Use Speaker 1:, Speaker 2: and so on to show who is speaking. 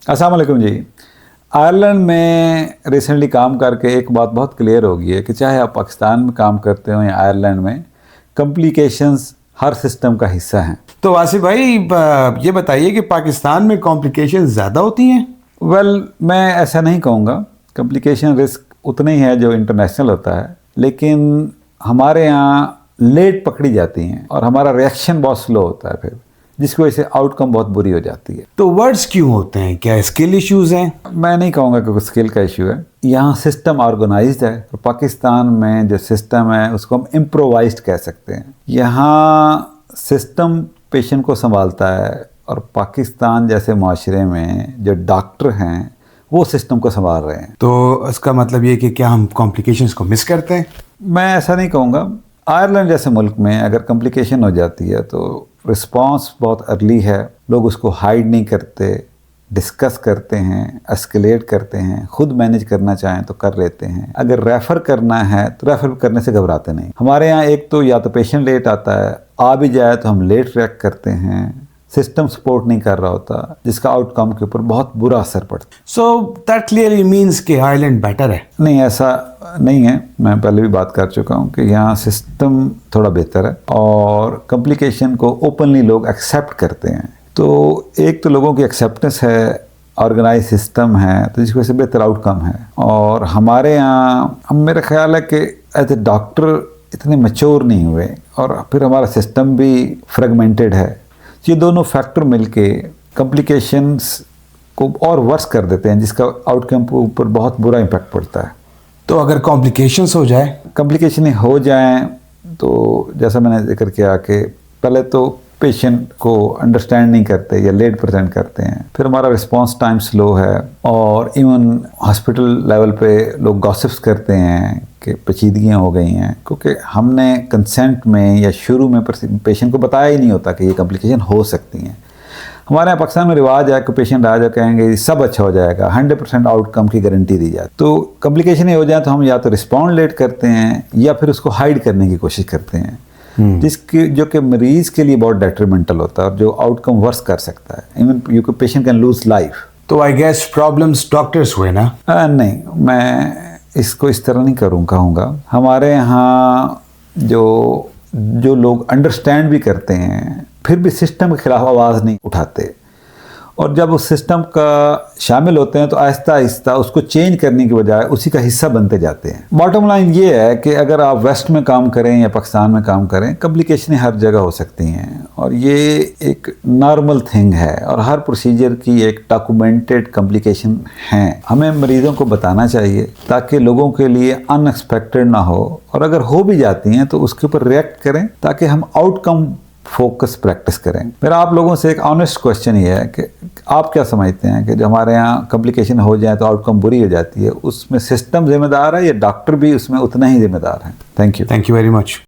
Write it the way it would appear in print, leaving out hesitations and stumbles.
Speaker 1: अस्सलाम वालेकुम जी। आयरलैंड में रिसेंटली काम करके एक बात बहुत क्लियर हो गई है कि चाहे आप पाकिस्तान में काम करते हो या आयरलैंड में, कॉम्प्लिकेशंस हर सिस्टम का हिस्सा हैं।
Speaker 2: तो वासिफ भाई, ये बताइए कि पाकिस्तान में कॉम्प्लिकेशन ज़्यादा होती हैं?
Speaker 1: मैं ऐसा नहीं कहूँगा। कॉम्प्लिकेशन रिस्क उतना ही है जो इंटरनेशनल होता है, लेकिन हमारे यहाँ लेट पकड़ी जाती हैं और हमारा रिएक्शन बहुत स्लो होता है, फिर जिसकी वजह से आउटकम बहुत बुरी हो जाती है।
Speaker 2: तो वर्ड्स क्यों होते हैं? क्या स्किल इश्यूज हैं?
Speaker 1: मैं नहीं कहूँगा कि कोई स्किल का इशू है। यहाँ सिस्टम ऑर्गेनाइज्ड है और पाकिस्तान में जो सिस्टम है उसको हम इम्प्रोवाइज्ड कह सकते हैं। यहाँ सिस्टम पेशेंट को संभालता है और पाकिस्तान जैसे माशरे में जो डॉक्टर हैं वो सिस्टम को संभाल रहे हैं।
Speaker 2: तो इसका मतलब ये कि क्या हम कॉम्प्लिकेशंस को मिस करते हैं?
Speaker 1: मैं ऐसा नहीं कहूँगा। आयरलैंड जैसे मुल्क में अगर कॉम्प्लिकेशन हो जाती है तो रिस्पांस बहुत अर्ली है, लोग उसको हाइड नहीं करते, डिस्कस करते हैं, एस्केलेट करते हैं, खुद मैनेज करना चाहें तो कर लेते हैं। अगर रेफ़र करना है तो रेफ़र करने से घबराते नहीं। हमारे यहाँ एक तो या तो पेशेंट लेट आता है, आ भी जाए तो हम लेट रिएक्ट करते हैं, सिस्टम सपोर्ट नहीं कर रहा होता, जिसका आउटकम के ऊपर बहुत बुरा असर पड़ता है।
Speaker 2: सो दैट क्लियरली मीन्स कि आयरलैंड बेटर है?
Speaker 1: नहीं, ऐसा नहीं है। मैं पहले भी बात कर चुका हूँ कि यहाँ सिस्टम थोड़ा बेहतर है और कॉम्प्लिकेशन को ओपनली लोग एक्सेप्ट करते हैं। तो एक तो लोगों की एक्सेप्टेंस है, ऑर्गेनाइज सिस्टम है, तो जिसकी वजह से बेहतर आउटकम है। और हमारे यहाँ मेरा ख्याल है कि एज ए डॉक्टर इतने मैच्योर नहीं हुए और फिर हमारा सिस्टम भी फ्रेगमेंटेड है। ये दोनों फैक्टर मिलके कॉम्प्लिकेशंस को और वर्स कर देते हैं, जिसका आउटकम के ऊपर बहुत बुरा इम्पैक्ट पड़ता है।
Speaker 2: तो अगर कॉम्प्लिकेशंस हो जाए?
Speaker 1: कॉम्प्लिकेशन हो जाएं तो जैसा मैंने जिक्र किया कि पहले तो पेशेंट को अंडरस्टैंड नहीं करते या लेट प्रेजेंट करते हैं, फिर हमारा रिस्पांस टाइम स्लो है और इवन हॉस्पिटल लेवल पे लोग गॉसिप्स करते हैं कि पेचीदगियाँ हो गई हैं, क्योंकि हमने कंसेंट में या शुरू में पेशेंट को बताया ही नहीं होता कि ये कॉम्प्लिकेशन हो सकती हैं। हमारे यहाँ पाकिस्तान में रिवाज है कि पेशेंट आ जाए कहेंगे सब अच्छा हो जाएगा, 100% आउटकम की गारंटी दी जाए। तो कॉम्प्लिकेशन हो जाए तो हम या तो रिस्पॉन्ड लेट करते हैं या फिर उसको हाइड करने की कोशिश करते हैं, जो कि मरीज के लिए बहुत डेट्रीमेंटल होता है और जो आउटकम वर्स कर सकता है। Even you patient can lose life.
Speaker 2: तो आई गेस प्रॉब्लम्स डॉक्टर्स हुए ना?
Speaker 1: नहीं, मैं इसको इस तरह नहीं कहूँगा। हमारे यहाँ जो लोग अंडरस्टैंड भी करते हैं फिर भी सिस्टम के खिलाफ आवाज़ नहीं उठाते, और जब उस सिस्टम का शामिल होते हैं तो आहिस्ता आहिस्ता उसको चेंज करने की बजाय उसी का हिस्सा बनते जाते हैं। बॉटम लाइन ये है कि अगर आप वेस्ट में काम करें या पाकिस्तान में काम करें, कॉम्प्लिकेशनें हर जगह हो सकती हैं और ये एक नॉर्मल थिंग है और हर प्रोसीजर की एक डॉक्यूमेंटेड कॉम्प्लिकेशन है। हमें मरीज़ों को बताना चाहिए ताकि लोगों के लिए अनएक्सपेक्टेड ना हो, और अगर हो भी जाती हैं तो उसके ऊपर रिएक्ट करें ताकि हम आउटकम फोकस प्रैक्टिस करें। मेरा आप लोगों से एक ऑनेस्ट क्वेश्चन ये है कि आप क्या समझते हैं कि जो हमारे यहाँ कॉम्प्लिकेशन हो जाए तो आउटकम बुरी हो जाती है, उसमें सिस्टम जिम्मेदार है या डॉक्टर भी उसमें उतना ही जिम्मेदार है? Thank you
Speaker 2: very much.